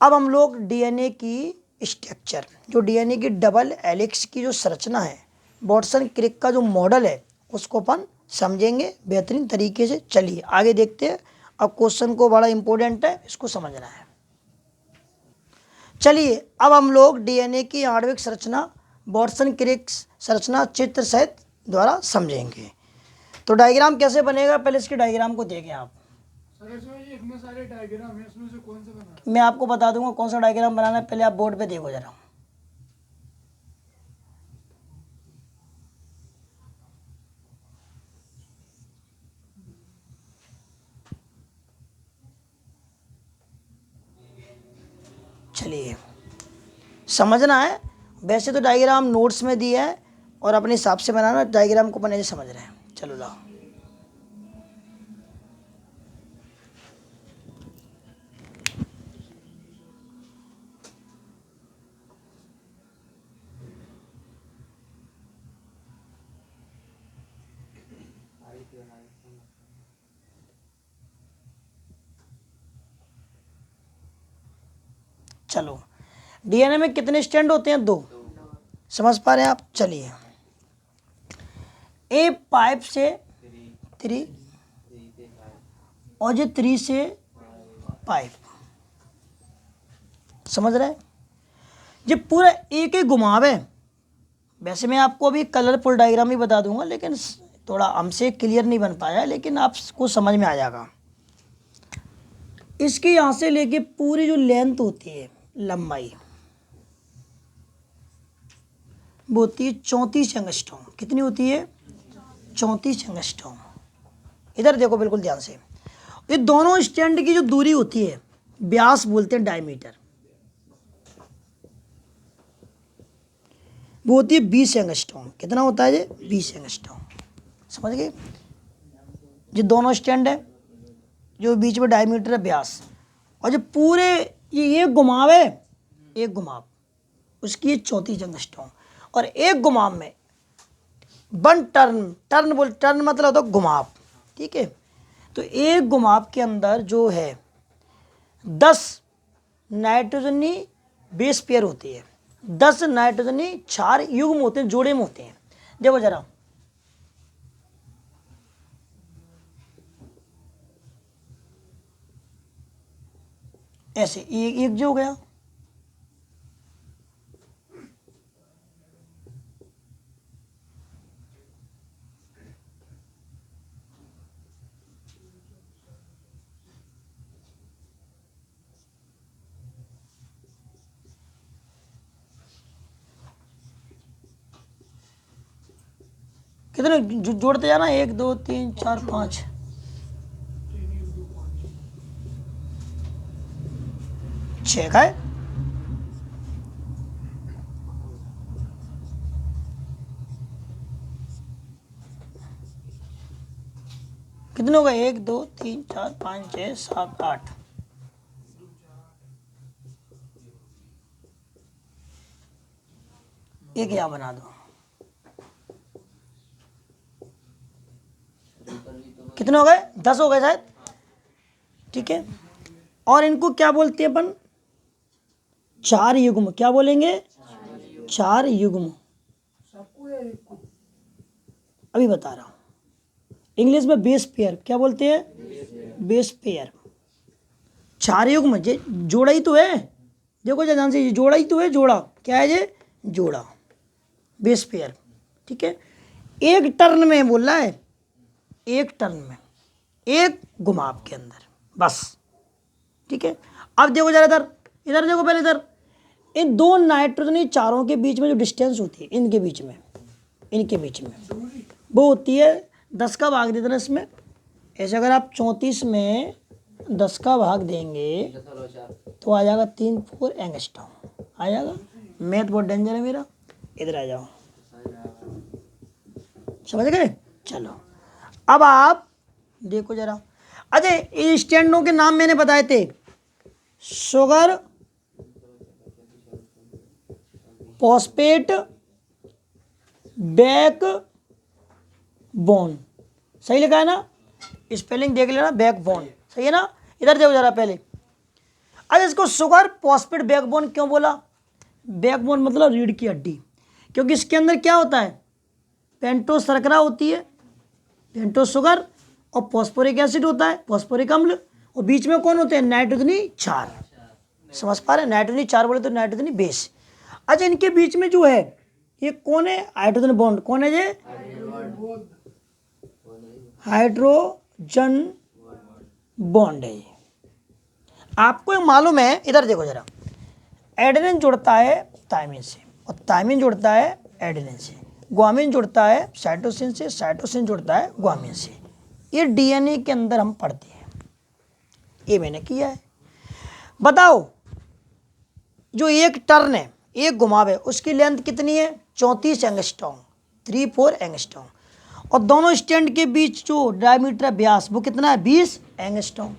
अब हम लोग DNA की स्ट्रक्चर, जो DNA की डबल हेलिक्स की जो संरचना है, वाटसन क्रिक का जो मॉडल है, उसको अपन समझेंगे बेहतरीन तरीके से। चलिए आगे देखते हैं। अब क्वेश्चन को बड़ा इंपॉर्टेंट है, इसको समझना है। चलिए अब हम लोग DNA की आणविक संरचना, वाटसन क्रिक संरचना चित्र सहित द्वारा समझेंगे। तो डायग्राम कैसे बनेगा, पहले इसके डायग्राम को देखें आप। सर ये इतने सारे डायग्राम हैं, इसमें से कौन सा बनाना है? मैं आपको बता दूंगा कौन सा डायग्राम बनाना है, पहले आप बोर्ड पे देखो जरा। चलिए समझना है, वैसे तो डायग्राम नोट्स में दिया है और अपने हिसाब से बनाना, डायग्राम को अपने से समझ रहे हैं। चलो लाओ। चलो DNA में कितने स्टैंड होते हैं, 2। समझ पा रहे हैं आप। चलिए A पाइप से 3 और ये 3 से पाइप, समझ रहे हैं। ये पूरा एक ही घुमाव है। वैसे मैं आपको अभी कलरफुल डायग्राम ही बता दूंगा, लेकिन थोड़ा हमसे क्लियर नहीं बन पाया, लेकिन आपको समझ में आ जाएगा। इसके यहाँ से लेके पूरी जो लेंथ होती है, लंबाई, वो होती है 34 एंगस्ट्रॉम। कितनी होती है, 34 एंगस्ट्रॉम। इधर देखो बिल्कुल ध्यान से। ये दोनों स्टैंड की जो दूरी होती है, व्यास बोलते हैं डायमीटर, वो होती है 20 एंगस्ट्रॉम। कितना होता है ये, 20 एंगस्ट्रॉम। समझ गए। ये दोनों स्टैंड है, जो बीच में डायमीटर है, व्यास, और जो पूरे ये एक घुमाव है, एक घुमाव उसकी 34 एंगस्ट्रॉम। और एक घुमाव में 1 टर्न, टर्न मतलब होता है घुमाव, ठीक है। तो एक घुमाव के अंदर जो है 10 नाइट्रोजनी बेस पेयर होती है, 10 नाइट्रोजनी क्षार युग्म होते हैं, जोड़े में होते हैं। देखो जरा, ऐसे एक जो हो गया, कितने जोड़ते जाना, 1 2 3 4 5, 6 का है। कितने हो गए, 1 2 3 4 5 6 7 8। एक यहाँ बना दो। कितने हो गए, 10 हो गए शायद, ठीक है। और इनको क्या बोलते हैं अपन, 4 युग्म। क्या बोलेंगे, 4 युग्म। अभी बता रहा हूँ। इंग्लिश में बेस पेयर, क्या बोलते हैं, बेस पेयर। 4 युग्म, ये जोड़ा ही तो है। देखो ध्यान से, ये जोड़ा ही तो है, जोड़ा क्या है ये, जोड़ा, बेस पेयर, ठीक है। एक टर्न में बोल रहा है, एक टर्न में, एक घुमाव के अंदर, बस, ठीक है। अब देखो जरा इधर, इधर देखो पहले इधर, इन दो नाइट्रोजनी चारों के बीच में जो डिस्टेंस होती है, इनके बीच में वो होती है 10 का भाग दे देना इसमें। ऐसे अगर आप 34 में 10 का भाग देंगे तो आ जाएगा 3-4 एंगस्ट्रॉम आ जाएगा। मैथ बहुत डेंजर है मेरा, इधर आ जाओ, समझ गए। चलो अब आप देखो जरा, अच्छा इस स्टैंडों के नाम मैंने बताए थे, शुगर, फॉस्फेट, बैक बोन, सही लिखा है ना, स्पेलिंग देख लेना, बैक बोन सही है ना। इधर देखो जरा पहले, अच्छा इसको शुगर फॉस्फेट बैकबोन क्यों बोला? बैकबोन मतलब रीढ़ की हड्डी, क्योंकि इसके अंदर क्या होता है, पेंटोस शर्करा होती है, पेंटोस शुगर, और फॉस्फोरिक एसिड होता है, फॉस्फोरिक अम्ल, और बीच में कौन होते हैं, नाइट्रोजनी क्षार। समझ पा रहे हैं, नाइट्रोजनी क्षार बोले तो नाइट्रोजनी बेस। अच्छा इनके बीच में जो है ये कौन है, हाइड्रोजन बॉन्ड, कौन है ये, हाइड्रोजन बॉन्ड है ये। आपको एक मालूम है, इधर देखो जरा, एडेनिन जुड़ता है थायमिन से, और थायमिन जुड़ता है एडेनिन से, ग्वामिन जुड़ता है साइटोसिन से, साइटोसिन जुड़ता है ग्वामिन से। ये डीएनए के अंदर हम पढ़ते हैं, ये मैंने किया है। बताओ जो एक टर्न है, एक घुमाव है, उसकी लेंथ कितनी है, 34 एंगस्ट्रॉम, 3-4 एंगस्ट्रॉम, और दोनों स्टैंड के बीच जो डायमीटर व्यास वो कितना है, 20 एंगस्ट्रॉम,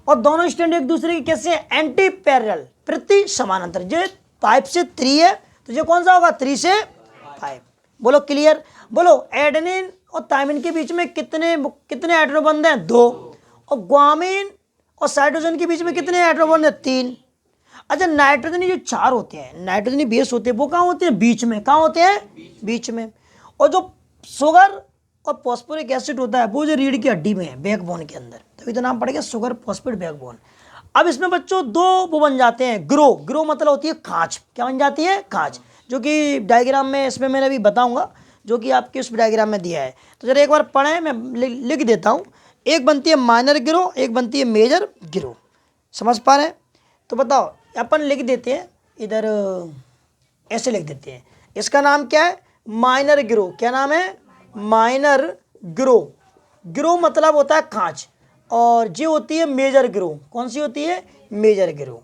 और दोनों स्टैंड एक दूसरे के कैसे हैं, एंटी पैरेलल, प्रति समानांतर। ये 5 से 3 है तो ये कौन सा होगा, 3 से 5। बोलो क्लियर, बोलो एडेनिन और थायमिन के बीच में कितने हाइड्रोजन बंध हैं, 2, और ग्वामिन और साइटोसिन के बीच में कितने हाइड्रोजन बंध हैं, 3। अच्छा नाइट्रोजनी जो 4 होते हैं, नाइट्रोजनी बेस होते हैं, वो कहाँ होते हैं, बीच में, कहाँ होते हैं, बीच में। और जो शुगर और फॉस्फोरिक एसिड होता है वो जो रीढ़ की हड्डी में है, बैकबोन के अंदर, तभी तो नाम पड़ेगा शुगर फॉस्फेट बैकबोन। अब इसमें बच्चों 2 वो बन जाते हैं, ग्रो मतलब होती है खांच, क्या बन जाती है, खांच, जो कि डायग्राम में इसमें मैंने अभी बताऊंगा, जो कि आपके उस डायग्राम में दिया है। तो जरा एक बार पढ़ें, मैं लिख देता हूँ। एक बनती है माइनर गिरो, एक बनती है मेजर गिरो, समझ पा रहे हैं। तो बताओ अपन लिख देते हैं इधर, ऐसे लिख देते हैं, इसका नाम क्या है, माइनर गिरो। क्या नाम है, माइनर गिरो। गिरो मतलब होता है खांच, और ये होती है मेजर गिरो। कौन सी होती है, मेजर गिरो,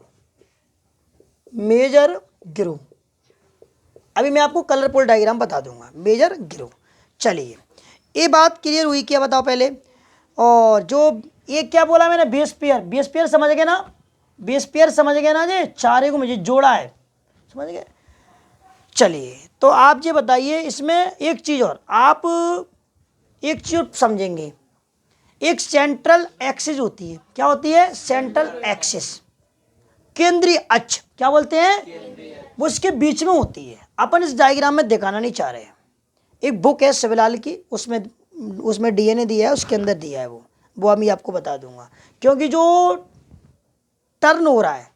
मेजर गिरो। अभी मैं आपको कलरफुल डायग्राम बता दूंगा, मेजर गिरो। चलिए ये बात क्लियर हुई, क्या बताओ पहले। और जो ये क्या बोला मैंने, बेस पेयर, बेस पेयर समझ गए ना, बेस पेयर समझ गए ना जी, 4 को मुझे जोड़ा है, समझ गए। चलिए तो आप ये बताइए, इसमें एक चीज़ और, आप एक चीज़ समझेंगे, एक सेंट्रल एक्सिस होती है, क्या होती है, सेंट्रल एक्सिस, केंद्रीय अक्ष, क्या बोलते हैं, वो इसके बीच में होती है। अपन इस डायग्राम में दिखाना नहीं चाह रहे हैं। एक बुक है शिवलाल की, उसमें डीएनए दिया है, उसके अंदर दिया है वो अभी आपको बता दूंगा, क्योंकि जो टर्न हो रहा है,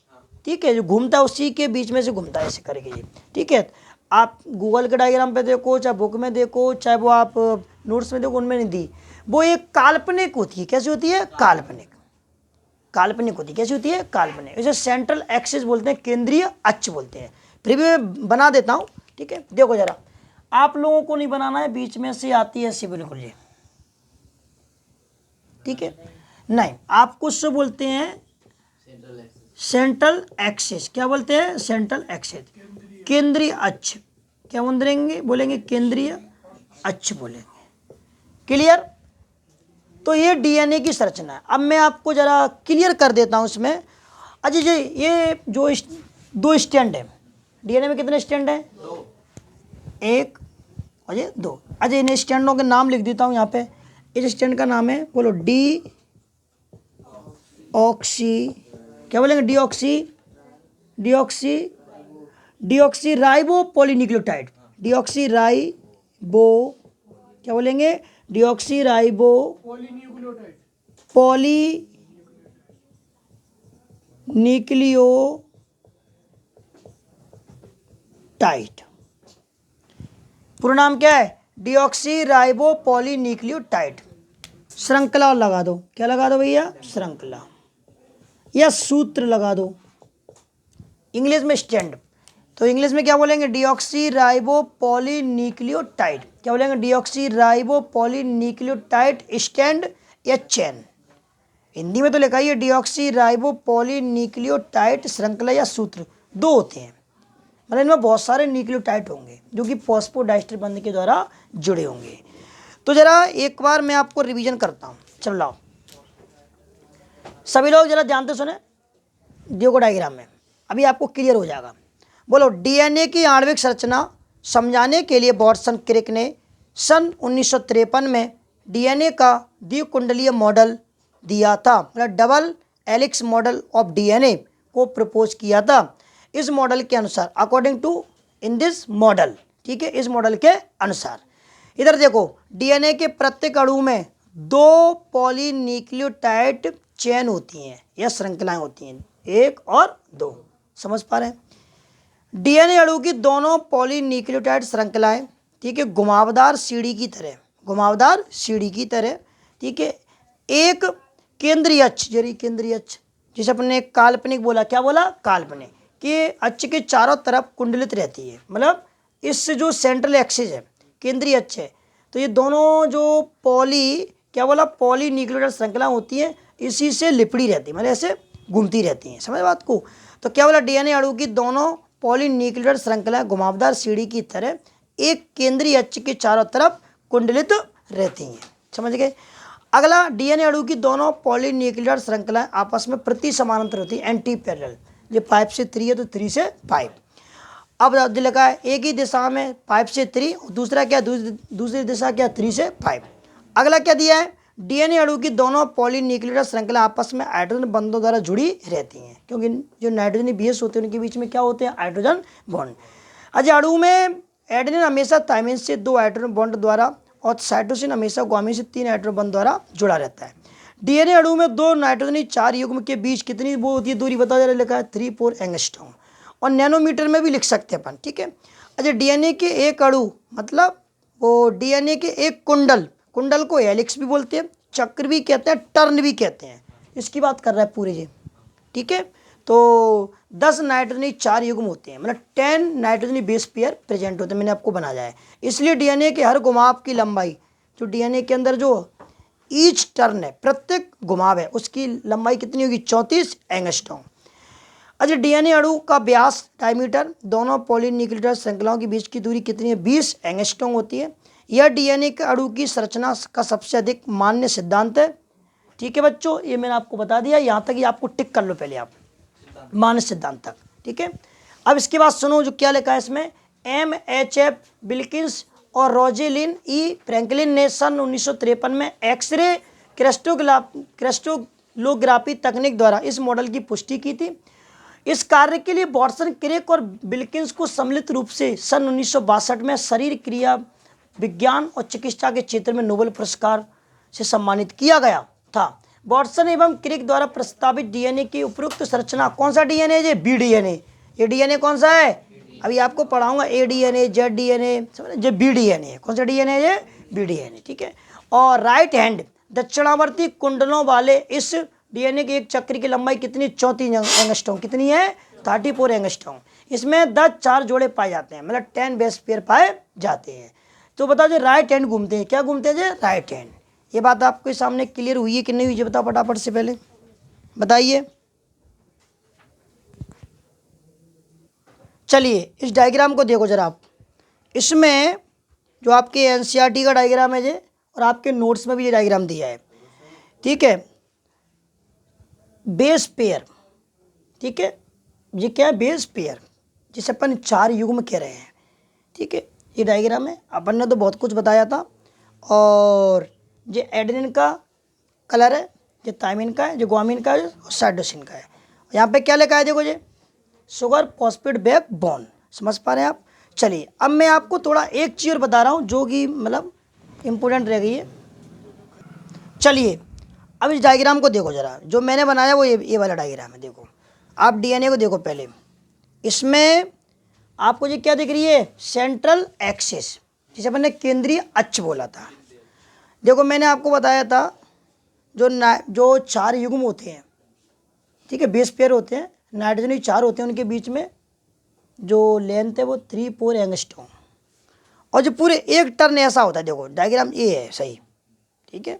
ठीक है, जो घूमता है उसी के बीच में से घूमता है ऐसे करके ये, ठीक है। आप गूगल के डायग्राम पे देखो, चाहे बुक में देखो, चाहे वो आप नोट्स में देखो, उनमें नहीं दी। वो एक काल्पनिक होती है, कैसी होती है, काल्पनिक, काल्पनिक होती है, कैसी होती है, काल्पनिक। इसे सेंट्रल एक्सिस बोलते हैं, केंद्रीय अक्ष बोलते हैं। फिर भी मैं बना देता हूँ, ठीक है। देखो जरा, आप लोगों को नहीं बनाना है, बीच में से आती है ऐसी बिल्कुल ये, ठीक है। नहीं, आपको उससे बोलते हैं सेंट्रल एक्सिस, क्या बोलते हैं, सेंट्रल एक्सिस, केंद्रीय अक्ष, क्या बोलेंगे केंद्रीय अक्ष बोलेंगे। क्लियर। तो ये डीएनए की संरचना है। अब मैं आपको जरा क्लियर कर देता हूँ इसमें। अच्छा जी, ये जो 2 स्टैंड है, डीएनए में कितने स्टैंड हैं, 2, 1 और ये 2। अच्छा इन स्टैंडों के नाम लिख देता हूँ यहाँ पे। इस स्टैंड का नाम है, बोलो डी ऑक्सी, क्या बोलेंगे, deoxy ribo polynucleotide, deoxy ribo, क्या बोलेंगे, डीऑक्सी राइबो पॉलीन्यूक्लियोटाइड। पूरा नाम क्या है, डीऑक्सी राइबो पॉलीन्यूक्लियोटाइड। श्रृंखला लगा दो, क्या लगा दो भैया, श्रृंखला। या सूत्र लगा दो, इंग्लिश में स्टैंड। तो इंग्लिश में क्या बोलेंगे, डीऑक्सी राइबो पॉलीन्यूक्लियोटाइड। क्या बोलेंगे, डीऑक्सी राइबो पॉलीन्यूक्लियोटाइड स्टैंड या चेन। हिंदी में तो लिखा ही है डीऑक्सी राइबो पॉलीन्यूक्लियोटाइड श्रृंखला या सूत्र। दो होते हैं, मतलब इनमें बहुत सारे न्यूक्लियोटाइड होंगे जो कि फॉस्फोडाइस्टर बंध के द्वारा जुड़े होंगे। तो जरा एक बार मैं आपको रिवीजन करता हूँ, चलो लाओ सभी लोग जरा ध्यान से सुने, देखो डायग्राम में अभी आपको क्लियर हो जाएगा। बोलो, डीएनए की आणविक संरचना समझाने के लिए वाटसन क्रिक ने सन 1953 में डीएनए का द्विकुंडलीय मॉडल दिया था, मतलब double helix model of DNA को प्रपोज किया था। इस मॉडल के अनुसार, according to in this model, ठीक है, इस मॉडल के अनुसार इधर देखो, डीएनए के प्रत्येक अणु में 2 पॉलीन्यूक्लियोटाइड चेन होती हैं या श्रृंखलाएं होती हैं, 1 और 2। समझ पा रहे हैं। डीएनए अणु की दोनों पॉलीन्यूक्लियोटाइड श्रृंखलाएं, ठीक है, घुमावदार सीढ़ी की तरह, घुमावदार सीढ़ी की तरह, ठीक है, एक केंद्रीय अक्ष, जरी केंद्रीय अक्ष जिसे अपने काल्पनिक बोला, क्या बोला, काल्पनिक, कि अक्ष के चारों तरफ कुंडलित रहती है। मतलब इस जो सेंट्रल एक्सिस है, केंद्रीय अक्ष है, तो ये दोनों जो क्या बोला, पॉलीन्यूक्लियोटाइड श्रृंखला होती है, इसी से लिपटी रहती है, मतलब ऐसे घूमती रहती हैं। समझ बात को। तो क्या बोला, डीएनए अणु की दोनों पॉलीन्यूक्लियोटाइड श्रृंखला घुमावदार सीढ़ी की तरह एक केंद्रीय अक्ष के चारों तरफ कुंडलित रहती हैं। समझ गए। अगला, डीएनए अणु की दोनों पॉलीन्यूक्लियोटाइड श्रृंखलाएं आपस में प्रति समानांतर होती है, एंटी पैरेलल। ये 5 से 3 है तो 3 से 5। अब लिखा है एक ही दिशा में 5 से 3, दूसरा क्या, दूसरी दिशा क्या, 3 से 5। अगला क्या दिया है, डीएनए अणु की दोनों पॉलीन्यूक्लियोटाइड श्रृंखला आपस में हाइड्रोजन बंधों द्वारा जुड़ी रहती हैं, क्योंकि जो नाइट्रोजन बेस होते हैं उनके बीच में क्या होते हैं, हाइड्रोजन बॉन्ड। अच्छा, अणु में एडेनिन हमेशा थायमिन से 2 हाइड्रोजन बॉन्ड द्वारा और साइटोसिन हमेशा ग्वामिन से 3 हाइड्रोजन बॉन्ड द्वारा जुड़ा रहता है। डीएनए अणु में 2 नाइट्रोजनी 4 युग्म के बीच कितनी वो होती है, दूरी बता जरा, लिखा है 3-4 एंगस्ट्रॉम, और नैनोमीटर में भी लिख सकते हैं अपन, ठीक है। अच्छा, डीएनए के एक अणु, मतलब वो डीएनए के एक कुंडल को हेलिक्स भी बोलते हैं, चक्र भी कहते हैं, टर्न भी कहते हैं। इसकी बात कर रहा है पूरे जी, ठीक है। तो 10 नाइट्रोजनी 4 युग्म होते हैं, मतलब 10 नाइट्रोजनी बेस पेयर प्रेजेंट होते हैं, मैंने आपको बनाया है। इसलिए डीएनए के हर घुमाव की लंबाई, जो डीएनए के अंदर जो ईच टर्न है, प्रत्येक घुमाव है, उसकी लंबाई कितनी होगी, 34 एंगस्ट्रॉम। अच्छा, डीएनए अणु का व्यास, डायमीटर, दोनों पॉलीन्यूक्लियोटाइड श्रृंखलाओं के बीच की दूरी कितनी है, 20 एंगस्ट्रॉम होती है। यह डीएनए के अणु की संरचना का सबसे अधिक मान्य सिद्धांत है। ठीक है बच्चों, ये मैंने आपको बता दिया, यहाँ तक ही आपको टिक कर लो पहले आप, मान्य सिद्धांत तक, ठीक है। अब इसके बाद सुनो जो क्या लिखा है इसमें, MHF विल्किंस और रोजेलिन ई फ्रैंकलिन ने सन 1953 में एक्सरे क्रिस्टलोग्राफी तकनीक द्वारा इस मॉडल की पुष्टि की थी। इस कार्य के लिए वाटसन क्रिक और विल्किंस को सम्मिलित रूप से सन 1962 में शरीर क्रिया विज्ञान और चिकित्सा के क्षेत्र में नोबेल पुरस्कार से सम्मानित किया गया था। वाटसन एवं क्रिक द्वारा प्रस्तावित डीएनए की उपयुक्त संरचना, कौन सा डीएनए है, बी डीएनए। ये डीएनए कौन सा है, अभी आपको पढ़ाऊंगा, ए डीएनए, जेड डीएनए, जो बी डीएनए, कौन सा डीएनए है, बी डीएनए, ठीक है। और राइट हैंड दक्षिणावर्ती कुंडलों वाले इस डीएनए की एक चक्र की लंबाई कितनी, 34 एंगस्ट्रॉम, कितनी है, 34 एंगस्ट्रॉम। इसमें 10 4 जोड़े पाए जाते हैं, मतलब 10 बेस पेयर पाए जाते हैं। तो बताओ जो राइट हैंड घूमते हैं, क्या घूमते हैं जो राइट हैंड। ये बात आपके सामने क्लियर हुई है कि नहीं हुई, ये बताओ फटाफट से पहले बताइए। चलिए इस डायग्राम को देखो जरा आप, इसमें जो आपके एनसीईआरटी का डायग्राम है ये, और आपके नोट्स में भी ये डायग्राम दिया है, ठीक है। बेस पेयर, ठीक है, ये क्या है, बेस पेयर, जिसे अपन 4 युग्म कह रहे हैं, ठीक है। ये डायग्राम है, अपन ने तो बहुत कुछ बताया था। और ये एडेनिन का कलर है, ये थायमिन का है, जो ग्वामिन का है, और साइटोसिन का है। यहाँ पे क्या लिखा है देखो, ये शुगर फॉस्फेट बैक बॉन्ड। समझ पा रहे हैं आप। चलिए अब मैं आपको थोड़ा एक चीज़ और बता रहा हूँ जो कि मतलब इम्पोर्टेंट रह गई है। चलिए अब इस डायग्राम को देखो जरा, जो मैंने बनाया वो ये वाला डायग्राम है। देखो आप डीएनए को देखो पहले, इसमें आपको ये क्या दिख रही है, सेंट्रल एक्सिस, जिसे मैंने केंद्रीय अक्ष बोला था। देखो मैंने आपको बताया था जो 4 युग्म होते हैं, ठीक है, बेस पेयर होते हैं, नाइट्रोजन 4 होते हैं, उनके बीच में जो लेंथ है वो 3-4 एंगस्ट्रॉम। और जो पूरे एक टर्न ऐसा होता है, देखो डायग्राम ये है सही, ठीक है,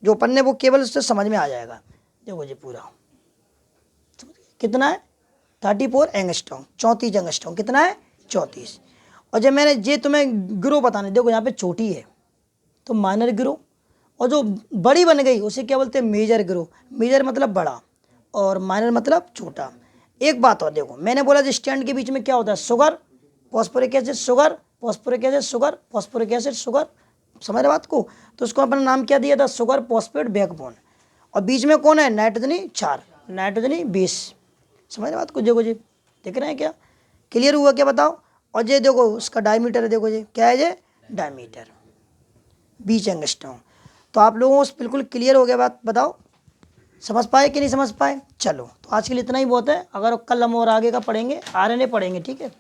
जो अपन ने वो केवल उससे समझ में आ जाएगा। देखो जी पूरा कितना है 34 एंगस्ट्रॉम, 34 एंगस्ट्रॉम, कितना है 34। और जब मैंने ये तुम्हें ग्रो बताने, देखो यहाँ पे छोटी है तो माइनर ग्रो, और जो बड़ी बन गई उसे क्या बोलते हैं मेजर ग्रो। मेजर मतलब बड़ा और माइनर मतलब छोटा। एक बात और देखो, मैंने बोला जो स्टैंड के बीच में क्या होता है, sugar phosphoric acid, sugar phosphoric acid, sugar phosphoric acid, sugar, समझ रहे बात को। तो उसको अपना नाम क्या दिया था, शुगर फॉस्फेट बैकबोन। और बीच में कौन है, नाइट्रोजनी 4, नाइट्रोजनी 20, समझ रहे बात को। देखो जी देख रहे हैं क्या, क्लियर हुआ क्या बताओ। और ये देखो उसका डायमीटर है, देखो जी क्या है ये डायमीटर 20 एंगस्ट्रॉम। तो आप लोगों को बिल्कुल क्लियर हो गया बात, बताओ समझ पाए कि नहीं समझ पाए। चलो तो आज के लिए इतना ही बहुत है, अगर कल हम और आगे का पढ़ेंगे, आरएनए पढ़ेंगे, ठीक है।